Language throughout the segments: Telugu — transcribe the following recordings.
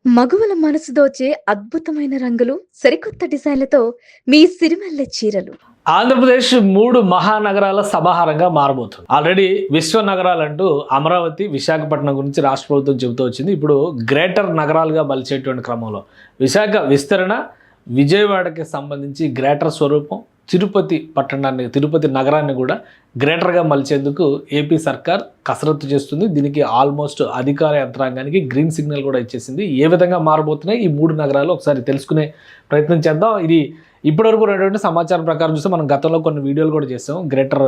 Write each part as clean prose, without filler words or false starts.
మగువల మనసు దోచే అద్భుతమైన రంగులు, సరికొత్త డిజైన్లతో మీ సిరిమల్లె చీరలు. ఆంధ్రప్రదేశ్ 3 మహానగరాల సమాహారంగా మారబోతుంది. ఆల్రెడీ విశ్వ నగరాలంటూ అమరావతి, విశాఖపట్నం గురించి రాష్ట్ర ప్రభుత్వం చెబుతూ వచ్చింది. ఇప్పుడు గ్రేటర్ నగరాలుగా మలిచేటువంటి క్రమంలో విశాఖ విస్తరణ, విజయవాడకి సంబంధించి గ్రేటర్ స్వరూపం, తిరుపతి నగరాన్ని కూడా గ్రేటర్గా మలిచేందుకు ఏపీ సర్కార్ కసరత్తు చేస్తుంది. దీనికి ఆల్మోస్ట్ అధికార యంత్రాంగానికి గ్రీన్ సిగ్నల్ కూడా ఇచ్చేసింది. ఏ విధంగా మారబోతున్నాయి ఈ 3 నగరాలు ఒకసారి తెలుసుకునే ప్రయత్నం చేద్దాం. ఇది ఇప్పటివరకు ఉన్నటువంటి సమాచారం ప్రకారం చూస్తే మనం గతంలో కొన్ని వీడియోలు కూడా చేసాం. గ్రేటర్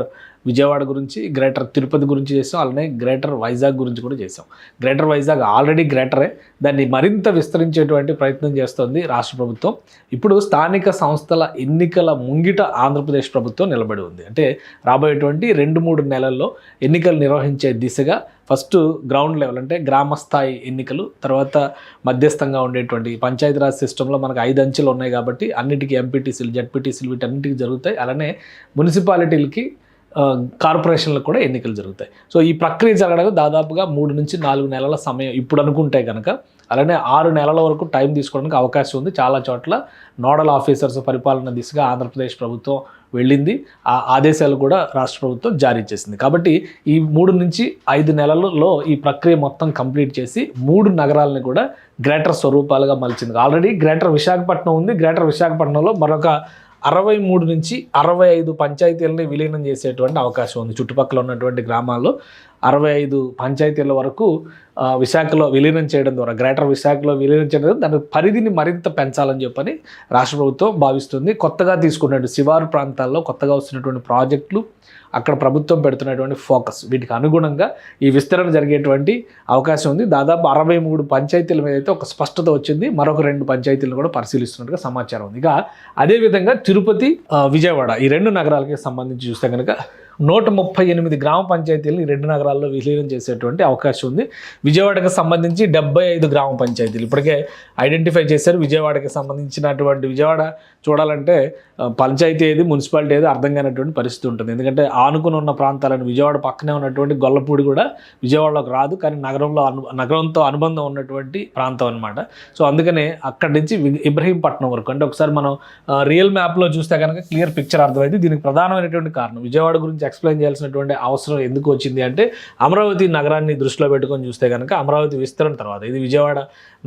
విజయవాడ గురించి, గ్రేటర్ తిరుపతి గురించి చేసాం, అలానే గ్రేటర్ వైజాగ్ గురించి కూడా చేసాం. గ్రేటర్ వైజాగ్ ఆల్రెడీ గ్రేటరే, దాన్ని మరింత విస్తరించేటువంటి ప్రయత్నం చేస్తోంది రాష్ట్ర ప్రభుత్వం. ఇప్పుడు స్థానిక సంస్థల ఎన్నికల ముంగిట ఆంధ్రప్రదేశ్ ప్రభుత్వం నిలబడి ఉంది. అంటే రాబోయేటువంటి 2-3 నెలల్లో ఎన్నికలు నిర్వహించే దిశగా ఫస్ట్ గ్రౌండ్ లెవెల్ అంటే గ్రామ స్థాయి ఎన్నికలు, తర్వాత మధ్యస్థంగా ఉండేటువంటి పంచాయతీరాజ్ సిస్టంలో మనకు 5 అంచెలు ఉన్నాయి కాబట్టి అన్నిటికీ ఎంపీటీసీలు, జడ్పీటీసీలు వీటన్నిటికీ జరుగుతాయి. అలానే మున్సిపాలిటీలకి, కార్పొరేషన్లకు కూడా ఎన్నికలు జరుగుతాయి. సో ఈ ప్రక్రియ జరగడానికి దాదాపుగా 3 నుంచి 4 నెలల సమయం ఇప్పుడు అనుకుంటే కనుక, అలానే 6 నెలల వరకు టైం తీసుకోవడానికి అవకాశం ఉంది. చాలా చోట్ల నోడల్ ఆఫీసర్స్ పరిపాలన దిశగా ఆంధ్రప్రదేశ్ ప్రభుత్వం వెళ్ళింది. ఆ ఆదేశాలు కూడా రాష్ట్ర ప్రభుత్వం జారీ చేసింది. కాబట్టి ఈ 3 నుంచి 5 నెలలలో ఈ ప్రక్రియ మొత్తం కంప్లీట్ చేసి 3 నగరాలని కూడా గ్రేటర్ స్వరూపాలుగా మలిచింది. ఆల్రెడీ గ్రేటర్ విశాఖపట్నం ఉంది. గ్రేటర్ విశాఖపట్నంలో మరొక 63 నుంచి 65 పంచాయతీలని విలీనం చేసేటువంటి అవకాశం ఉంది. చుట్టుపక్కల ఉన్నటువంటి గ్రామాల్లో 65 పంచాయతీల వరకు విశాఖలో విలీనం చేయడం ద్వారా, గ్రేటర్ విశాఖలో విలీనం చేయడం ద్వారా దాని పరిధిని మరింత పెంచాలని చెప్పని రాష్ట్ర ప్రభుత్వం భావిస్తుంది. కొత్తగా తీసుకున్నట్టు శివారు ప్రాంతాల్లో కొత్తగా వస్తున్నటువంటి ప్రాజెక్టులు, అక్కడ ప్రభుత్వం పెడుతున్నటువంటి ఫోకస్, వీటికి అనుగుణంగా ఈ విస్తరణ జరిగేటువంటి అవకాశం ఉంది. దాదాపు 63 పంచాయతీల మీద అయితే ఒక స్పష్టత వచ్చింది. మరొక 2 పంచాయతీలను కూడా పరిశీలిస్తున్నట్టుగా సమాచారం ఉంది. ఇక అదేవిధంగా తిరుపతి, విజయవాడ ఈ 2 నగరాలకి సంబంధించి చూస్తే కనుక 138 గ్రామ పంచాయతీలను ఈ 2 నగరాల్లో విలీనం చేసేటువంటి అవకాశం ఉంది. విజయవాడకి సంబంధించి 75 గ్రామ పంచాయతీలు ఇప్పటికే ఐడెంటిఫై చేశారు. విజయవాడకి సంబంధించినటువంటి విజయవాడ చూడాలంటే పంచాయతీ ఏది, మున్సిపాలిటీ ఏది అర్థం కానటువంటి పరిస్థితి ఉంటుంది. ఎందుకంటే ఆనుకుని ఉన్న ప్రాంతాలను, విజయవాడ పక్కనే ఉన్నటువంటి గొల్లపూడి కూడా విజయవాడలోకి రాదు, కానీ నగరంతో అనుబంధం ఉన్నటువంటి ప్రాంతం అనమాట. సో అందుకనే అక్కడి నుంచి ఇబ్రహీంపట్నం వరకు, అంటే ఒకసారి మనం రియల్ మ్యాప్లో చూస్తే కనుక క్లియర్ పిక్చర్ అర్థమైంది. దీనికి ప్రధానమైనటువంటి కారణం, విజయవాడ గురించి ఎక్స్ప్లెయిన్ చేయాల్సినటువంటి అవసరం ఎందుకు వచ్చింది అంటే, అమరావతి నగరాన్ని దృష్టిలో పెట్టుకొని చూస్తే కనుక అమరావతి విస్తరణ తర్వాత ఇది విజయవాడ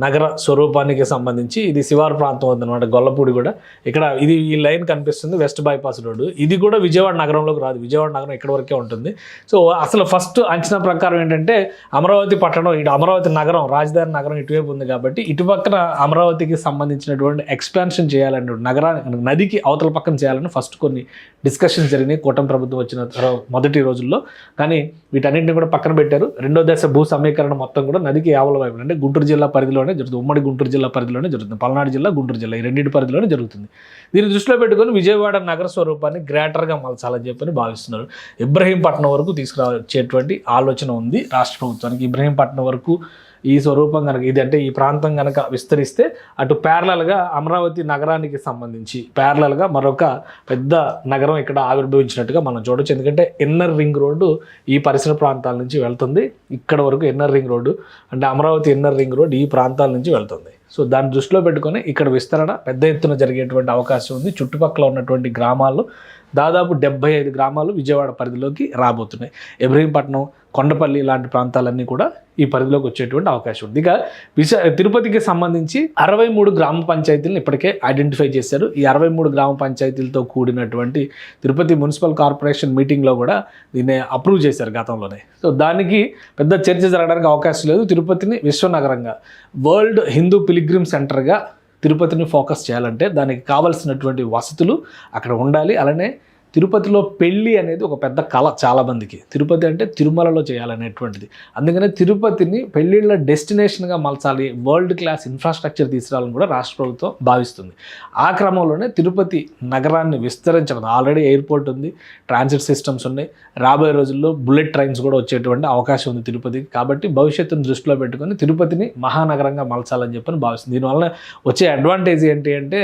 నగర స్వరూపానికి సంబంధించి ఇది శివారు ప్రాంతం ఉందన్నమాట. గొల్లపూడి కూడా ఇక్కడ ఇది ఈ లైన్ కనిపిస్తుంది, వెస్ట్ బైపాస్ రోడ్డు. ఇది కూడా విజయవాడ నగరంలోకి రాదు, విజయవాడ నగరం ఇక్కడ వరకే ఉంటుంది. సో అసలు ఫస్ట్ అంచనా ప్రకారం ఏంటంటే అమరావతి పట్టణం, ఇటు అమరావతి నగరం, రాజధాని నగరం ఇటువైపు ఉంది కాబట్టి ఇటుపక్కన అమరావతికి సంబంధించినటువంటి ఎక్స్పాన్షన్ చేయాలని, నగరాన్ని నదికి అవతల పక్కన చేయాలని ఫస్ట్ కొన్ని డిస్కషన్స్ జరిగినాయి కూటమి ప్రభుత్వం వచ్చిన మొదటి రోజుల్లో. కానీ వీటన్నింటిని కూడా పక్కన పెట్టారు. 2వ దశ భూ సమీకరణ మొత్తం కూడా నదికి ఆవల వైపు, అంటే గుంటూరు జిల్లా పరిధిలోనే జరుగుతుంది. ఉమ్మడి గుంటూరు జిల్లా పరిధిలోనే జరుగుతుంది. పల్నాడు జిల్లా, గుంటూరు జిల్లా ఈ రెండింటి పరిధిలోనే జరుగుతుంది. దీన్ని దృష్టిలో పెట్టుకొని విజయవాడ నగర స్వరూపాన్ని గ్రేటర్గా మలచాలని చెప్పని భావిస్తున్నారు. ఇబ్రహీంపట్నం వరకు తీసుకురావచ్చేటువంటి ఆలోచన ఉంది రాష్ట్ర ప్రభుత్వానికి. ఇబ్రహీంపట్నం వరకు ఈ స్వరూపం కనుక, ఇది అంటే ఈ ప్రాంతం కనుక విస్తరిస్తే అటు ప్యారలల్గా అమరావతి నగరానికి సంబంధించి ప్యారలల్గా మరొక పెద్ద నగరం ఇక్కడ ఆవిర్భవించినట్టుగా మనం చూడొచ్చు. ఎందుకంటే ఇన్నర్ రింగ్ రోడ్డు ఈ పరిసర ప్రాంతాల నుంచి వెళ్తుంది. ఇక్కడ వరకు ఇన్నర్ రింగ్ రోడ్డు, అంటే అమరావతి ఇన్నర్ రింగ్ రోడ్ ఈ ప్రాంతాల నుంచి వెళ్తుంది. సో దాన్ని దృష్టిలో పెట్టుకొని ఇక్కడ విస్తరణ పెద్ద ఎత్తున జరిగేటువంటి అవకాశం ఉంది. చుట్టుపక్కల ఉన్నటువంటి గ్రామాల్లో దాదాపు 75 గ్రామాలు విజయవాడ పరిధిలోకి రాబోతున్నాయి. ఇబ్రహీంపట్నం, కొండపల్లి లాంటి ప్రాంతాలన్నీ కూడా ఈ పరిధిలోకి వచ్చేటువంటి అవకాశం ఉంది. ఇక తిరుపతికి సంబంధించి 63 గ్రామ పంచాయతీలను ఇప్పటికే ఐడెంటిఫై చేశారు. ఈ 63 గ్రామ పంచాయతీలతో కూడినటువంటి తిరుపతి మున్సిపల్ కార్పొరేషన్ మీటింగ్లో కూడా దీన్ని అప్రూవ్ చేశారు గతంలోనే. సో దానికి పెద్ద చర్చ జరగడానికి అవకాశం లేదు. తిరుపతిని విశ్వనగరంగా, వరల్డ్ హిందూ పిలిగ్రిమ్ సెంటర్గా తిరుపతిని ఫోకస్ చేయాలంటే దానికి కావాల్సినటువంటి వసతులు అక్కడ ఉండాలి. అలానే తిరుపతిలో పెళ్ళి అనేది ఒక పెద్ద కళ చాలామందికి. తిరుపతి అంటే తిరుమలలో చేయాలనేటువంటిది. అందుకనే తిరుపతిని పెళ్ళిళ్ళ డెస్టినేషన్గా మలచాలి, వరల్డ్ క్లాస్ ఇన్ఫ్రాస్ట్రక్చర్ తీసుకురావాలని కూడా రాష్ట్ర ప్రభుత్వం భావిస్తుంది. ఆ క్రమంలోనే తిరుపతి నగరాన్ని విస్తరించడం, ఆల్రెడీ ఎయిర్పోర్ట్ ఉంది, ట్రాన్సిట్ సిస్టమ్స్ ఉన్నాయి, రాబోయే రోజుల్లో బుల్లెట్ ట్రైన్స్ కూడా వచ్చేటువంటి అవకాశం ఉంది తిరుపతికి. కాబట్టి భవిష్యత్తును దృష్టిలో పెట్టుకొని తిరుపతిని మహానగరంగా మలచాలని చెప్పని భావిస్తుంది. దీనివల్ల వచ్చే అడ్వాంటేజ్ ఏంటి అంటే,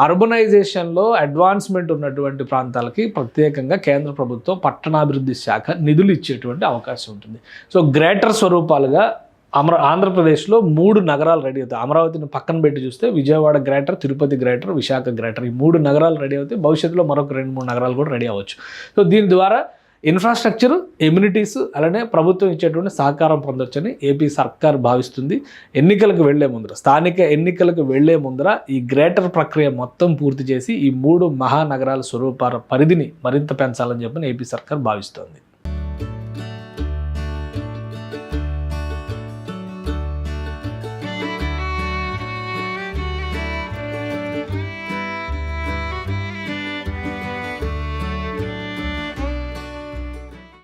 అర్బనైజేషన్లో అడ్వాన్స్మెంట్ ఉన్నటువంటి ప్రాంతాలకి ప్రత్యేకంగా కేంద్ర ప్రభుత్వం పట్టణాభివృద్ధి శాఖ నిధులు ఇచ్చేటువంటి అవకాశం ఉంటుంది. సో గ్రేటర్ స్వరూపాలుగా ఆంధ్రప్రదేశ్లో 3 నగరాలు రెడీ అవుతాయి. అమరావతిని పక్కన పెట్టి చూస్తే Vijayawada greater, Tirupati greater, Visakha greater, ఈ 3 నగరాలు రెడీ అవుతాయి. భవిష్యత్తులో మరొక 2-3 నగరాలు కూడా రెడీ అవ్వచ్చు. సో దీని ద్వారా ఇన్ఫ్రాస్ట్రక్చర్, ఎమ్యూనిటీస్, అలానే ప్రభుత్వం ఇచ్చేటువంటి సహకారం పొందొచ్చని ఏపీ సర్కార్ భావిస్తుంది. ఎన్నికలకు వెళ్లే ముందర, స్థానిక ఎన్నికలకు వెళ్లే ముందర ఈ గ్రేటర్ ప్రక్రియ మొత్తం పూర్తి చేసి ఈ 3 మహానగరాల స్వరూపాల పరిధిని మరింత పెంచాలని చెప్పని ఏపీ సర్కార్ భావిస్తోంది.